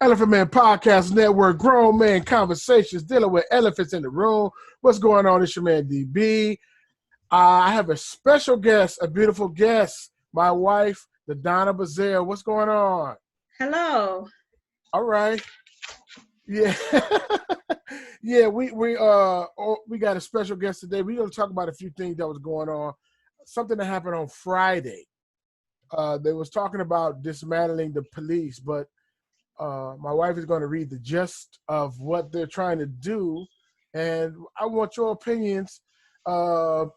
Elephant Man Podcast Network, grown man conversations dealing with elephants in the room. What's going on? It's your man DB. I have a special guest, a beautiful guest, my wife, LaDonna Bazziel. What's going on? Hello. All right. Yeah. Yeah, we got a special guest today. We're going to talk about a few things that was going on. Something that happened on Friday. They was talking about dismantling the police, but my wife is going to read the gist of what they're trying to do, and I want your opinions. Do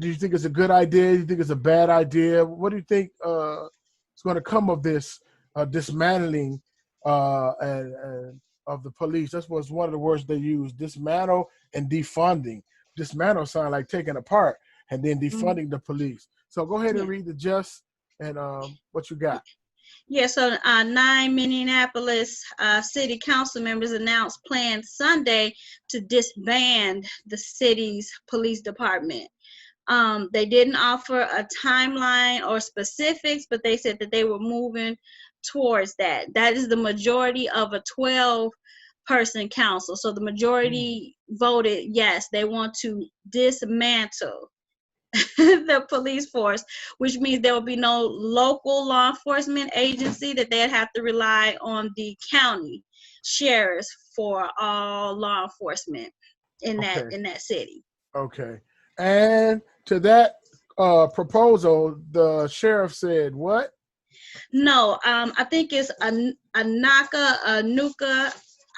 you think it's a good idea? Do you think it's a bad idea? What do you think is going to come of this dismantling and of the police? That was one of the words they used: dismantle and defunding. Dismantle sound like taking apart, and then defunding the police. So go ahead and read the gist and what you got. Yeah, so 9 Minneapolis city council members announced plans Sunday to disband the city's police department. They didn't offer a timeline or specifics, but they said that they were moving towards that. That is the majority of a 12-person council. So the majority voted yes, they want to dismantle the police force, which means there will be no local law enforcement agency, that they'd have to rely on the county sheriffs for all law enforcement in that city. Okay. And to that proposal, the sheriff said what? No, I think it's Anuka.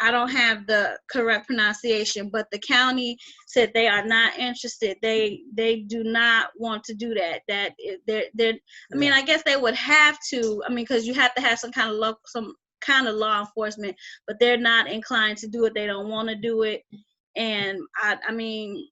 I don't have the correct pronunciation, but the county said they are not interested. They do not want to do that. I mean, I guess they would have to. I mean, because you have to have some kind of law enforcement, but they're not inclined to do it. They don't want to do it, and I mean,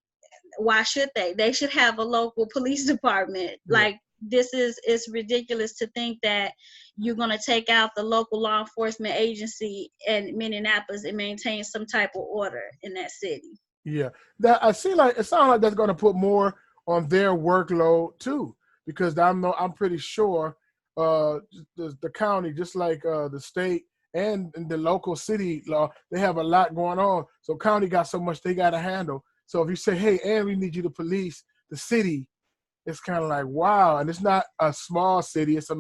why should they? They should have a local police department. Like, it's ridiculous to think that you're going to take out the local law enforcement agency in Minneapolis and maintain some type of order in that city. Yeah, that it sounds like that's going to put more on their workload too, because I'm pretty sure the county, just like the state and the local city law, they have a lot going on. So county got so much they got to handle. So if you say, hey, and we need you to police the city, it's kind of like, wow. And it's not a small city. It's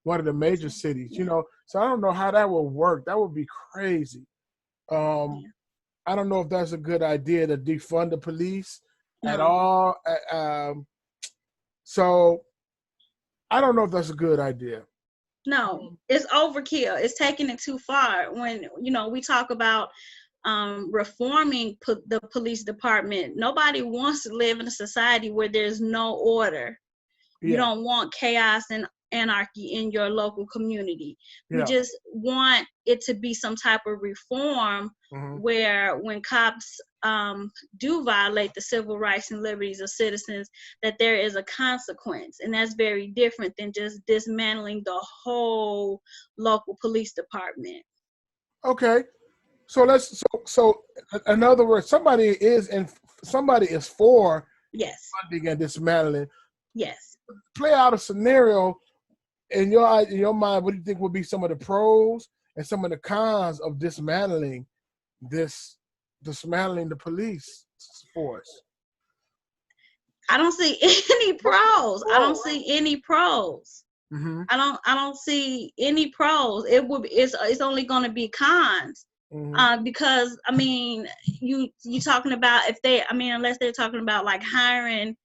one of the major cities, you know. So I don't know how that will work. That would be crazy. I don't know if that's a good idea to defund the police at all. So I don't know if that's a good idea. No, it's overkill. It's taking it too far. When, we talk about reforming the police department, nobody wants to live in a society where there's no order. You don't want chaos and anarchy in your local community. We just want it to be some type of reform where when cops do violate the civil rights and liberties of citizens, that there is a consequence. And that's very different than just dismantling the whole local police department. Okay. So in other words, somebody is for funding and dismantling. Yes. Play out a scenario in your mind. What do you think would be some of the pros and some of the cons of dismantling the police force? I don't see any pros. I don't see any pros. Mm-hmm. I don't see any pros. It's only going to be cons. Because I mean, you talking about unless they're talking about like hiring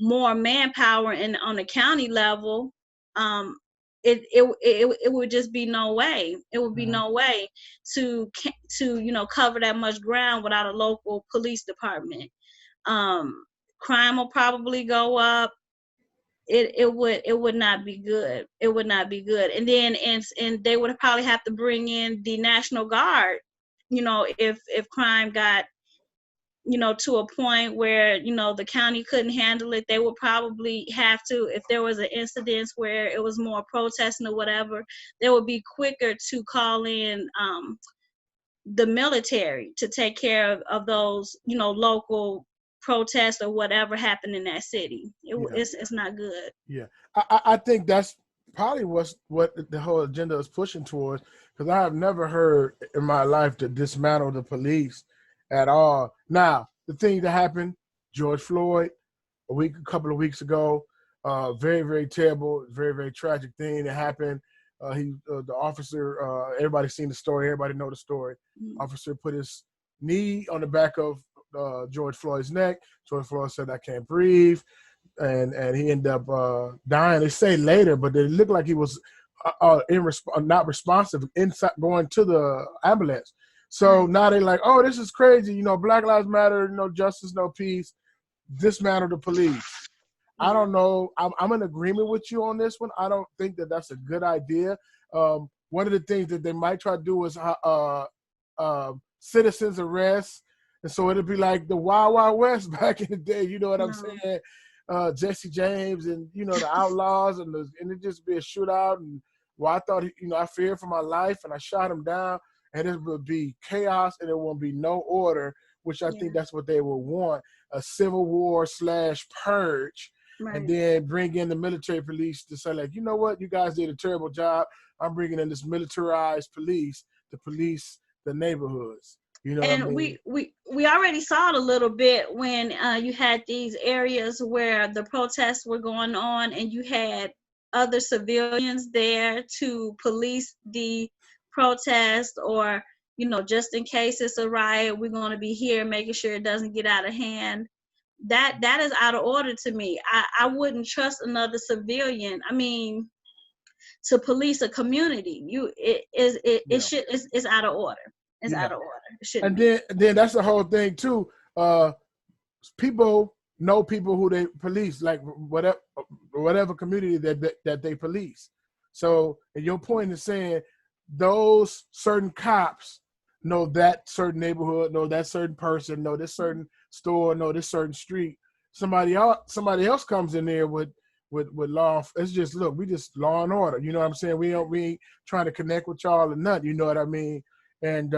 more manpower on the county level, it would just be no way. It would be no way to cover that much ground without a local police department. Crime will probably go up. It would not be good. It would not be good. And then and they would probably have to bring in the National Guard. If crime got, to a point where, the county couldn't handle it, they would probably have to, if there was an incident where it was more protesting or whatever, they would be quicker to call in the military to take care of those, local protests or whatever happened in that city. It's not good. Yeah. I think that's probably what the whole agenda is pushing towards, because I have never heard in my life to dismantle the police at all. Now, the thing that happened, George Floyd, a couple of weeks ago, very, very terrible, very, very tragic thing that happened. The officer, everybody seen the story, everybody know the story. Officer put his knee on the back of George Floyd's neck. George Floyd said, "I can't breathe," and he ended up dying. They say later, but it looked like he was not responsive inside going to the ambulance. So now they're like, "Oh, this is crazy. You know, Black Lives Matter. No justice, no peace. Dismantle the police." I don't know. I'm in agreement with you on this one. I don't think that that's a good idea. One of the things that they might try to do is citizens arrest. And so it'll be like the Wild Wild West back in the day. You know what I'm saying? Jesse James and, you know, the Outlaws and it just be a shootout. And well, I thought, you know, I feared for my life and I shot him down and it would be chaos and there won't be no order, which I think that's what they would want, a civil war / purge. Right. And then bring in the military police to say, like, you know what, you guys did a terrible job. I'm bringing in this militarized police to police the neighborhoods. You know and what I mean? we already saw it a little bit when you had these areas where the protests were going on and you had other civilians there to police the protest, or, you know, just in case it's a riot, we're going to be here making sure it doesn't get out of hand. That is out of order to me. I wouldn't trust another civilian, I mean, to police a community. It's out of order. It's out of order. It shouldn't be. Then that's the whole thing too. People know people who they police, like whatever community that they police. So, and your point is saying those certain cops know that certain neighborhood, know that certain person, know this certain store, know this certain street. Somebody else comes in there with law. It's just, look, we just law and order. You know what I'm saying? We ain't trying to connect with y'all or nothing. You know what I mean? And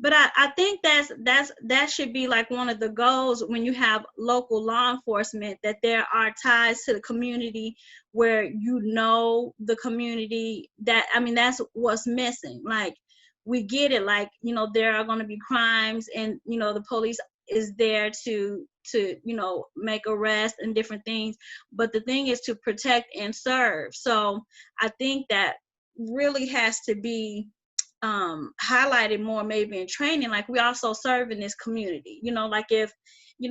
but I think that should be like one of the goals when you have local law enforcement, that there are ties to the community where you know the community. That, I mean, that's what's missing. Like, we get it, like, you know, there are going to be crimes and, you know, the police is there to you know, make arrests and different things, but the thing is to protect and serve. So I think that really has to be highlighted more, maybe in training. Like, we also serve in this community, you know, like if you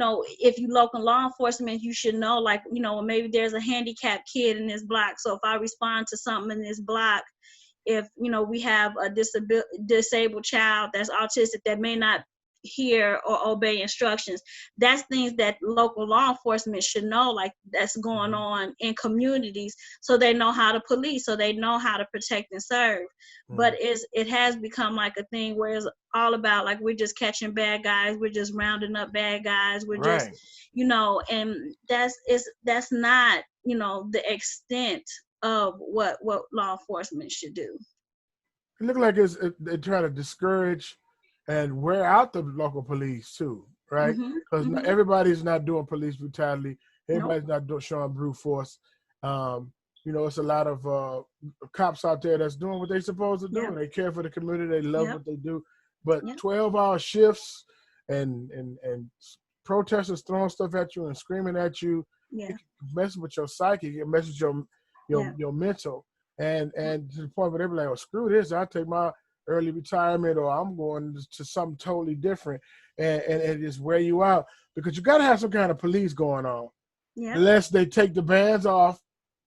local law enforcement, you should know, like, you know, maybe there's a handicapped kid in this block, so if I respond to something in this block, if, you know, we have a disabled child that's autistic that may not hear or obey instructions, that's things that local law enforcement should know, like, that's going on in communities, so they know how to police, so they know how to protect and serve. But it has become like a thing where it's all about, like, we're just catching bad guys, we're just rounding up bad guys, we're just, you know, and that's not, you know, the extent of what law enforcement should do. It look like they're trying to discourage and wear out the local police too, right? Because everybody's not doing police brutality. Everybody's not showing brute force. You know, it's a lot of cops out there that's doing what they're supposed to do. And they care for the community. They love what they do. But 12-hour shifts and protesters throwing stuff at you and screaming at you, it can mess with your psyche. It messes your mental. And to the point where they're like, "Oh, screw this! I'll take my early retirement, or I'm going to something totally different," and it just wear you out, because you got to have some kind of police going on. Unless they take the bans off,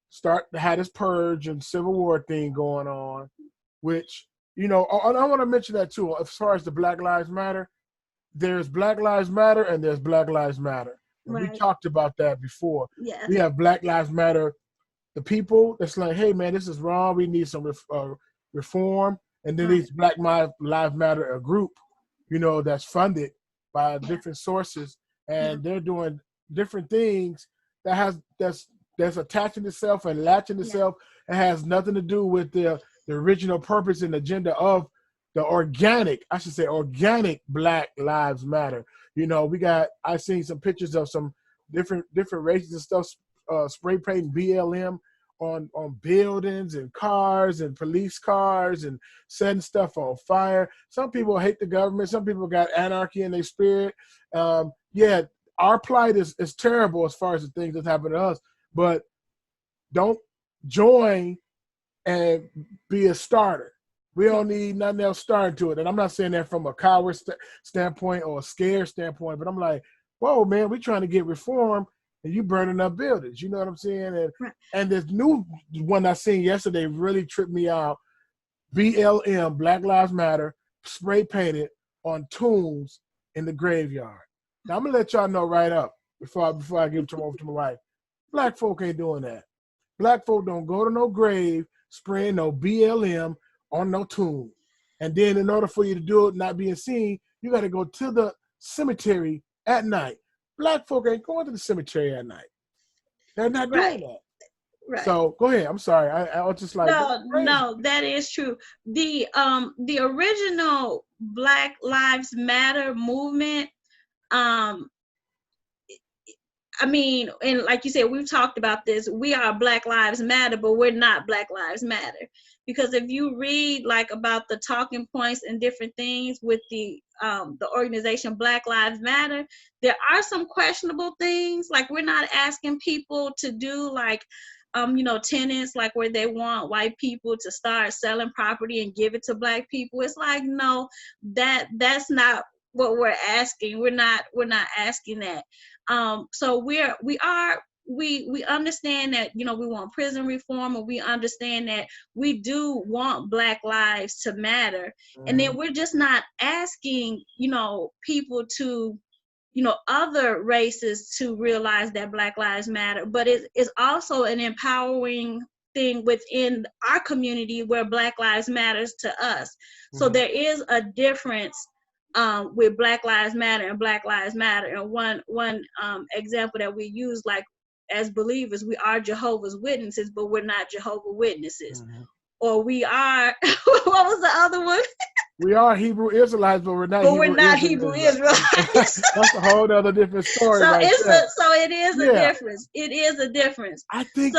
start to have this purge and civil war thing going on, which, you know, I want to mention that too. As far as the Black Lives Matter, there's Black Lives Matter and there's Black Lives Matter. We talked about that before. We have Black Lives Matter, the people that's like, hey man, this is wrong, we need some reform. And then these Black Lives Matter, a group, you know, that's funded by different sources, and they're doing different things that's attaching itself and latching itself and has nothing to do with the original purpose and agenda of the organic Black Lives Matter. You know, I seen some pictures of some different races and stuff, spray painting BLM on buildings and cars and police cars and setting stuff on fire. Some people hate the government. Some people got anarchy in their spirit. Yeah, our plight is terrible as far as the things that happen to us, but don't join and be a starter. We don't need nothing else starting to it. And I'm not saying that from a coward standpoint or a scared standpoint, but I'm like, whoa, man, we're trying to get reform and you burning up buildings. You know what I'm saying? And this new one I seen yesterday really tripped me out. BLM, Black Lives Matter, spray painted on tombs in the graveyard. Now I'm gonna let y'all know right up before I give it over to my wife. Black folk ain't doing that. Black folk don't go to no grave spraying no BLM on no tomb. And then in order for you to do it not being seen, you got to go to the cemetery at night. Black folk ain't going to the cemetery at night. They're not doing that. Right. So go ahead. I'm sorry. I was just like, no, that is true. The original Black Lives Matter movement, I mean, and like you said, we've talked about this. We are Black Lives Matter, but we're not Black Lives Matter. Because if you read like about the talking points and different things with the organization Black Lives Matter, there are some questionable things. Like we're not asking people to do like, tenants, like where they want white people to start selling property and give it to Black people. It's like, no, that's not what we're asking. We're not asking that. So we understand that, we want prison reform, and we understand that we do want Black lives to matter. Mm-hmm. And then we're just not asking, people to, other races to realize that Black lives matter, but it's also an empowering thing within our community where Black lives matters to us. Mm-hmm. So there is a difference with Black Lives Matter and Black Lives Matter. And one example that we use, like as believers, we are Jehovah's Witnesses, but we're not Jehovah's Witnesses. Mm-hmm. Or we are, what was the other one? We are Hebrew Israelites, but we're not. But we're not Hebrew Israelites. That's a whole other different story. So right so it is a difference. It is a difference. I think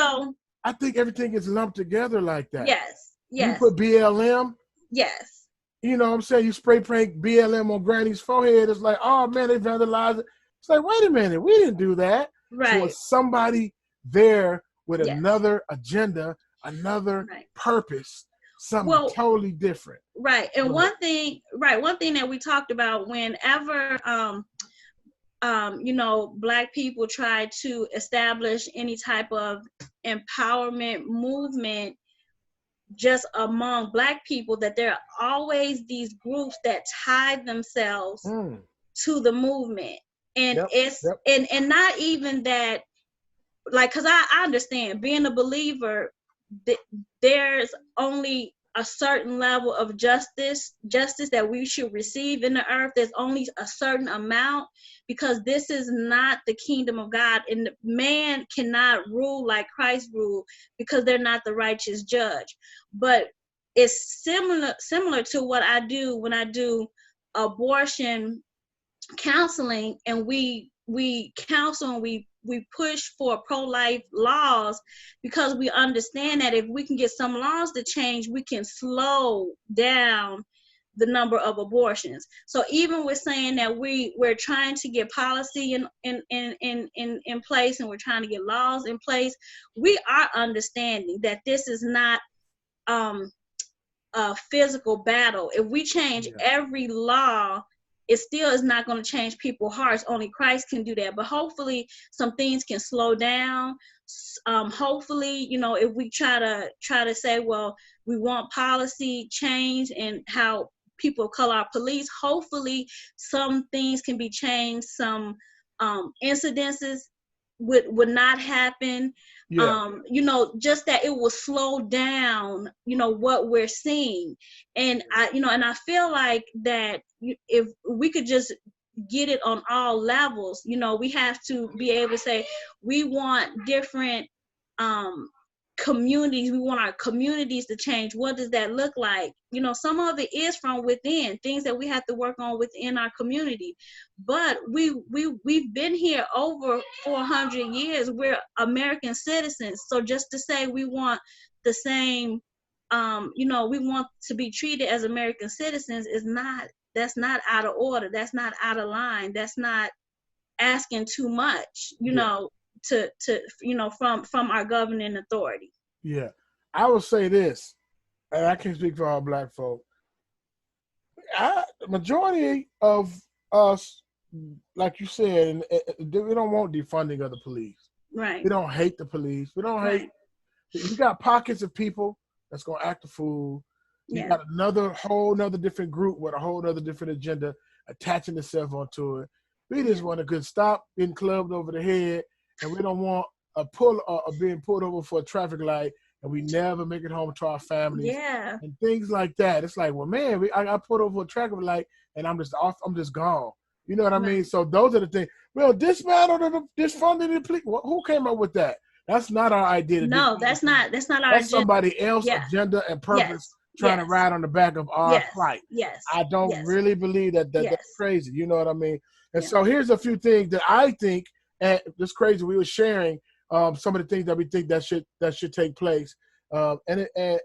everything is lumped together like that. Yes. You put BLM. Yes. You know what I'm saying? You spray paint BLM on Granny's forehead. It's like, oh man, they vandalized it. It's like, wait a minute, we didn't do that. Right. So it's somebody there with another agenda, another purpose, something totally different. Right. And one thing that we talked about whenever Black people try to establish any type of empowerment movement just among Black people, that there are always these groups that tie themselves to the movement. And and not even that, like, because I understand being a believer, there's only a certain level of justice that we should receive in the earth. There's only a certain amount, because this is not the kingdom of God, and man cannot rule like Christ ruled, because they're not the righteous judge. But it's similar to what I do when I do abortion counseling, and we counsel and we push for pro-life laws, because we understand that if we can get some laws to change, we can slow down the number of abortions. So even with saying that we're trying to get policy in place, and we're trying to get laws in place, we are understanding that this is not a physical battle. If we change every law, it still is not going to change people's hearts. Only Christ can do that. But hopefully some things can slow down. Hopefully, if we try to say, well, we want policy change and how people of color are policed, hopefully some things can be changed. Some incidences would not happen. Just that it will slow down, what we're seeing. And I feel like that if we could just get it on all levels, we have to be able to say we want different communities. We want our communities to change. What does that look like? You know, some of it is from within, things that we have to work on within our community. But we've been here over 400 years. We're American citizens. So just to say we want the same, you know, we want to be treated as American citizens that's not out of order. That's not out of line. That's not asking too much, you know, to you know, from our governing authority. Yeah, I would say this, and I can't speak for all Black folk. The majority of us, like you said, we don't want defunding of the police. Right. We don't hate the police. We don't hate. You got pockets of people that's gonna act a fool. You got whole nother different group with a whole nother different agenda attaching itself onto it. We just want a good stop, getting clubbed over the head, and we don't want being pulled over for a traffic light, and we never make it home to our families. Yeah. And things like that. It's like, well, man, I got pulled over for a traffic light, and I'm just off. I'm just gone. You know what I mean? So those are the things. Well, dismantle the defunding the police. Well, who came up with that? That's not our idea. No, that's not our agenda. That's somebody else's agenda and purpose. Trying to ride on the back of our plight. I don't really believe that that's crazy. You know what I mean? And so here's a few things that I think, and it's crazy. We were sharing some of the things that we think that should take place. And I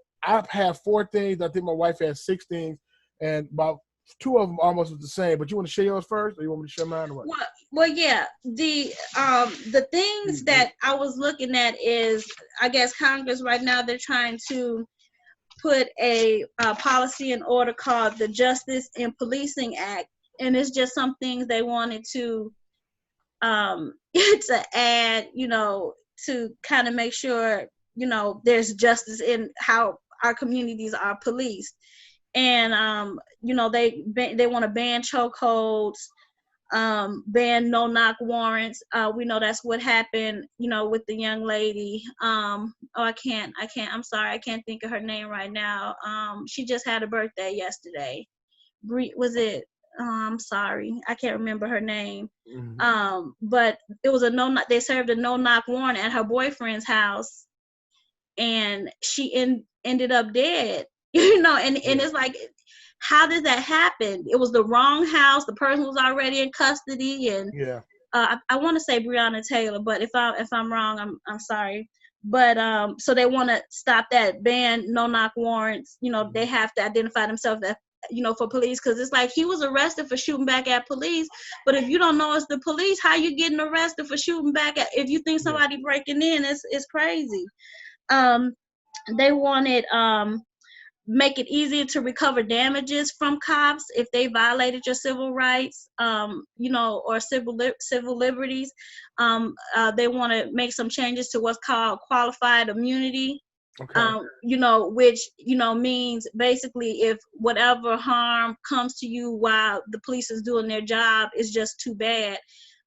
have 4 things. I think my wife has 6 things, and about 2 of them almost was the same. But you want to share yours first, or you want me to share mine? Or what? Well, yeah. The things that I was looking at is, I guess Congress right now, they're trying to put a policy in order called the Justice in Policing Act, and it's just some things they wanted to to add, you know, to kind of make sure, you know, there's justice in how our communities are policed. And you know, they want to ban chokeholds, ban no-knock warrants. We know that's what happened, you know, with the young lady. I'm sorry, I can't think of her name right now. She just had a birthday yesterday. Was it? I'm sorry, I can't remember her name. But it was they served a no-knock warrant at her boyfriend's house, and she ended up dead. You know, and it's like, how did that happen? It was the wrong house. The person was already in custody, and I want to say Breonna Taylor, but if I'm wrong, I'm sorry. But so they want to stop that, ban no-knock warrants. You know, they have to identify themselves as, you know, for police, because it's like, he was arrested for shooting back at police. But if you don't know it's the police, how you getting arrested for shooting back at? If you think somebody breaking in, it's crazy. They wanted make it easier to recover damages from cops if they violated your civil rights, you know, or civil liberties. They want to make some changes to what's called qualified immunity. You know, which, you know, means basically if whatever harm comes to you while the police is doing their job is just too bad.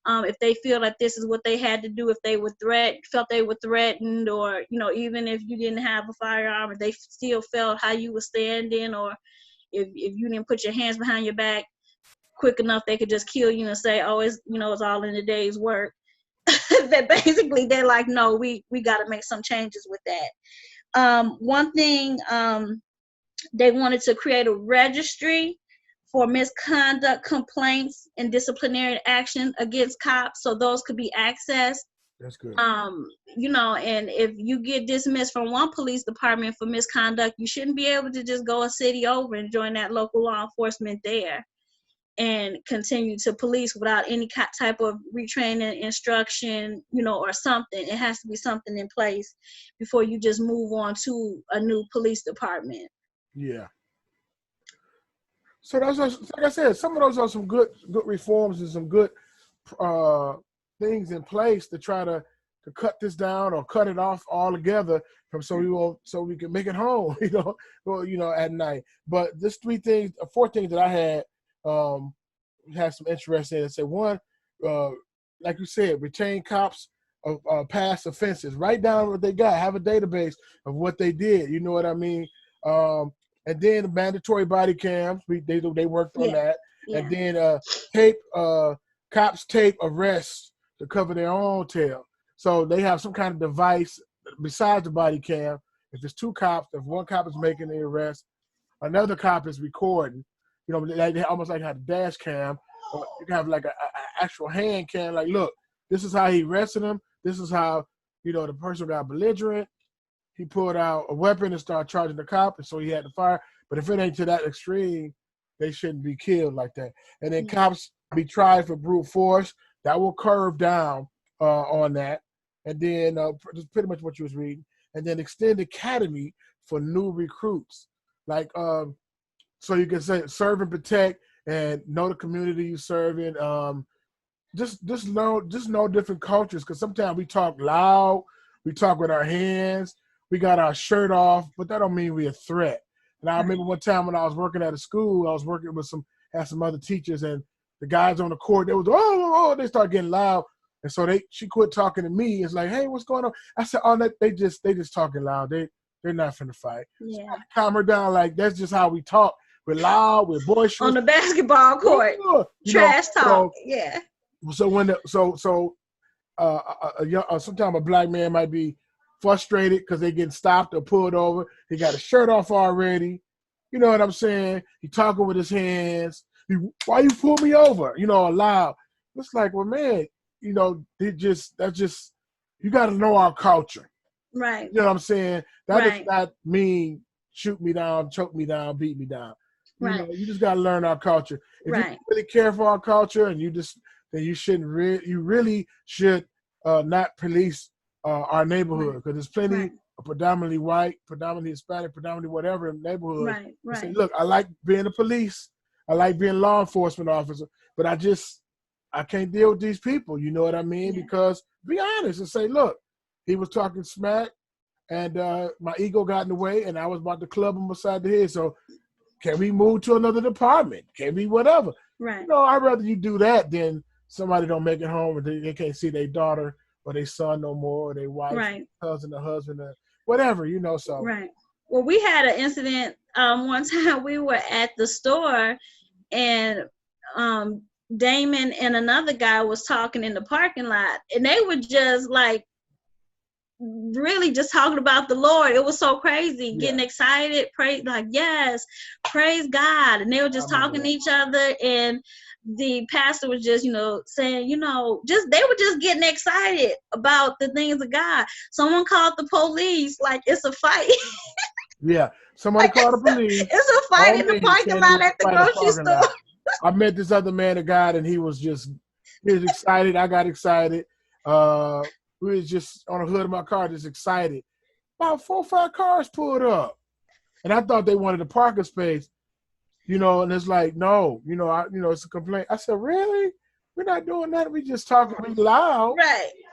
If they feel that this is what they had to do, if they were felt they were threatened, or, you know, even if you didn't have a firearm, if they still felt how you were standing, or if you didn't put your hands behind your back quick enough, they could just kill you and say, oh, it's, you know, it's all in the day's work. That basically they're like, no, we got to make some changes with that. One thing, they wanted to create a registry for misconduct complaints and disciplinary action against cops, so those could be accessed. That's good. You know, and if you get dismissed from one police department for misconduct, you shouldn't be able to just go a city over and join that local law enforcement there and continue to police without any type of retraining, instruction, you know, or something. It has to be something in place before you just move on to a new police department. Yeah. So that's, like I said, some of those are some good reforms and some good things in place to try to cut this down or cut it off altogether so we can make it home, you know, well, you know, at night. But this 4 things that I had some interest in. Say one, like you said, retain cops of past offenses. Write down what they got. Have a database of what they did. You know what I mean? And then the mandatory body cams, they worked on that. Yeah. And then cops tape arrests to cover their own tail. So they have some kind of device besides the body cam, if it's two cops, if one cop is making the arrest, another cop is recording. You know, they almost like have a dash cam. Or you can have like a actual hand cam. Like, look, this is how he arrested him. This is how, you know, the person got belligerent. He pulled out a weapon and started charging the cop, and so he had to fire. But if it ain't to that extreme, they shouldn't be killed like that. And then cops be tried for brute force. That will curve down on that. And then that's pretty much what you was reading. And then extend academy for new recruits. Like, so you can say serve and protect and know the community you serve in. Just know different cultures, because sometimes we talk loud, we talk with our hands, we got our shirt off, but that don't mean we're a threat. And I remember one time when I was working at a school, I was working with some other teachers, and the guys on the court, they was they start getting loud, and so she quit talking to me. It's like, hey, what's going on? I said, oh, they just talking loud. They're not finna fight. Yeah. So I calm her down. Like, that's just how we talk. We're loud. We're boisterous on the basketball court. Trash talk. Yeah. So when sometimes a black man might be frustrated because they getting stopped or pulled over. He got his shirt off already. You know what I'm saying? He talking with his hands. Why you pull me over? You know, loud. It's like, well, man, you know, you got to know our culture. Right. You know what I'm saying? That does not mean shoot me down, choke me down, beat me down. You know, you just got to learn our culture. If you really care for our culture, and then you shouldn't you really should not police our neighborhood, because there's plenty of predominantly white, predominantly Hispanic, predominantly whatever neighborhood. Right. Say, look, I like being a police, I like being a law enforcement officer, but I can't deal with these people. You know what I mean? Yeah. Because be honest and say, look, he was talking smack, and my ego got in the way, and I was about to club him beside the head. So can we move to another department? Can we whatever? Right. You know, I'd rather you do that than somebody don't make it home and they can't see their daughter or their son no more, or their wife, cousin, or husband, or whatever, you know. So well, we had an incident one time. We were at the store, and Damon and another guy was talking in the parking lot, and they were just like really just talking about the Lord. It was so crazy, getting excited, praise, like, yes, praise God. And they were just talking to each other, and the pastor was just, you know, saying, you know, they were just getting excited about the things of God. Someone called the police, like it's a fight. Yeah, somebody called the police. It's a fight in the parking lot at the grocery store. I met this other man of God, and he was excited. I got excited. We was just on the hood of my car, just excited. About 4 or 5 cars pulled up, and I thought they wanted a parking space, you know. And it's like, no, you know, it's a complaint. I said, really? We're not doing that. We just talking. We loud.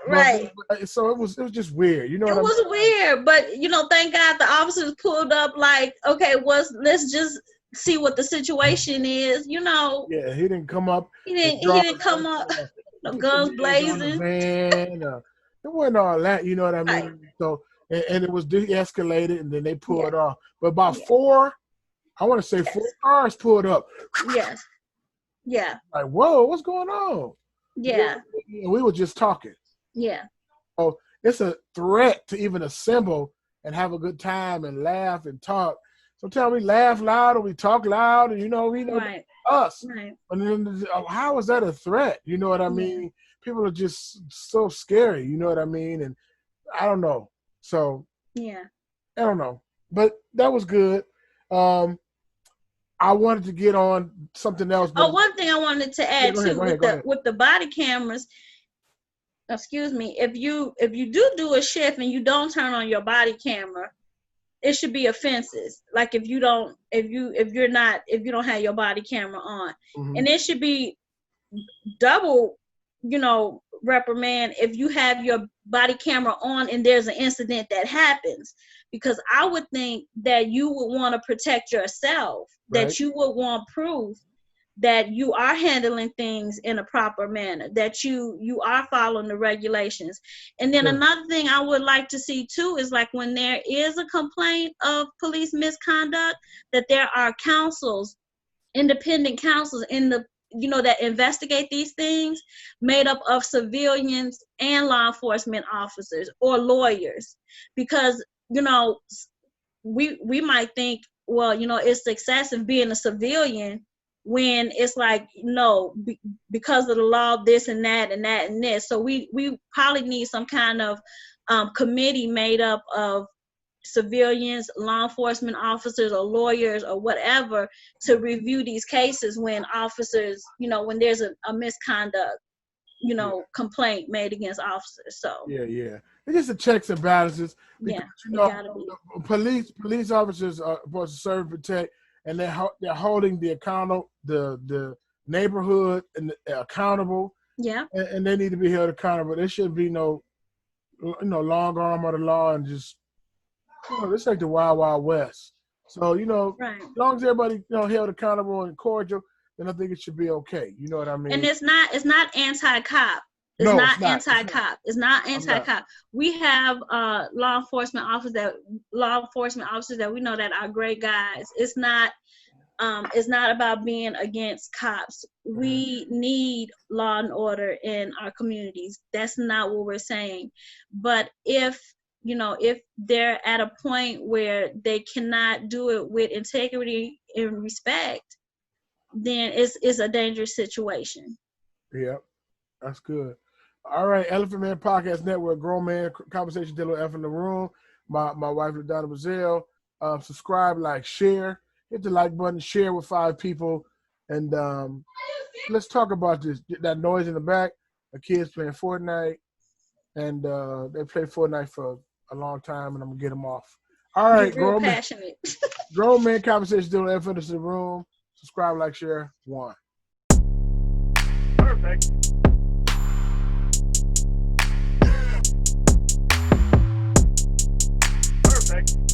Right. So it was just weird, you know. It was weird, but you know, thank God the officers pulled up. Like, okay, let's just see what the situation is, you know. Yeah, he didn't come up. He didn't come up. No guns blazing. It wasn't all that, you know what I mean? Right. So, and it was de-escalated, and then they pulled off. But about 4 cars pulled up. Yes. Yeah. Like, whoa, what's going on? Yeah. And we were just talking. Yeah. So it's a threat to even assemble and have a good time and laugh and talk. Sometimes we laugh loud or we talk loud, and, you know, we know us. Right. And then, how is that a threat? You know what I mean? People are just so scary, you know what I mean? And I don't know. So I don't know. But that was good. I wanted to get on something else. One thing I wanted to add with the body cameras. Excuse me. If you do a shift and you don't turn on your body camera, it should be offenses. Like if you don't have your body camera on, and it should be double, you know, reprimand if you have your body camera on and there's an incident that happens, because I would think that you would want to protect yourself, that you would want proof that you are handling things in a proper manner, that you are following the regulations. And then another thing I would like to see too is, like, when there is a complaint of police misconduct, that there are councils, independent councils in the that investigate these things made up of civilians and law enforcement officers or lawyers, because we might think, well, it's excessive being a civilian, when it's like, no, because of the law, this and that and that and this. So we probably need some kind of committee made up of civilians, law enforcement officers, or lawyers, or whatever, to review these cases when officers, when there's a misconduct, complaint made against officers. So yeah, it's just the checks and balances. Because, police officers are supposed to serve and protect, and they're holding the neighborhood and accountable. Yeah, and they need to be held accountable. There shouldn't be no long arm of the law and just it's like the Wild Wild West. So right. As long as everybody held accountable and cordial, then I think it should be okay. You know what I mean? And it's not anti-cop. It's not anti-cop. It's not anti-cop. We have law enforcement officers that we know that are great guys. It's not about being against cops. We need law and order in our communities. That's not what we're saying. But if they're at a point where they cannot do it with integrity and respect, then it's a dangerous situation. Yep, that's good. All right, Elephant Man Podcast Network, Grown Man Conversation dealing with Elephant in the Room. My wife, LaDonna Bazziel. Subscribe, like, share. Hit the like button, share with 5 people, and let's talk about this. That noise in the back. The kids playing Fortnite, and they play Fortnite for a long time, and I'm gonna get them off. All right, Grown passionate. Grown Man Conversation dealing with Elephant in the Room. Subscribe, like, share. 1. Perfect. Perfect.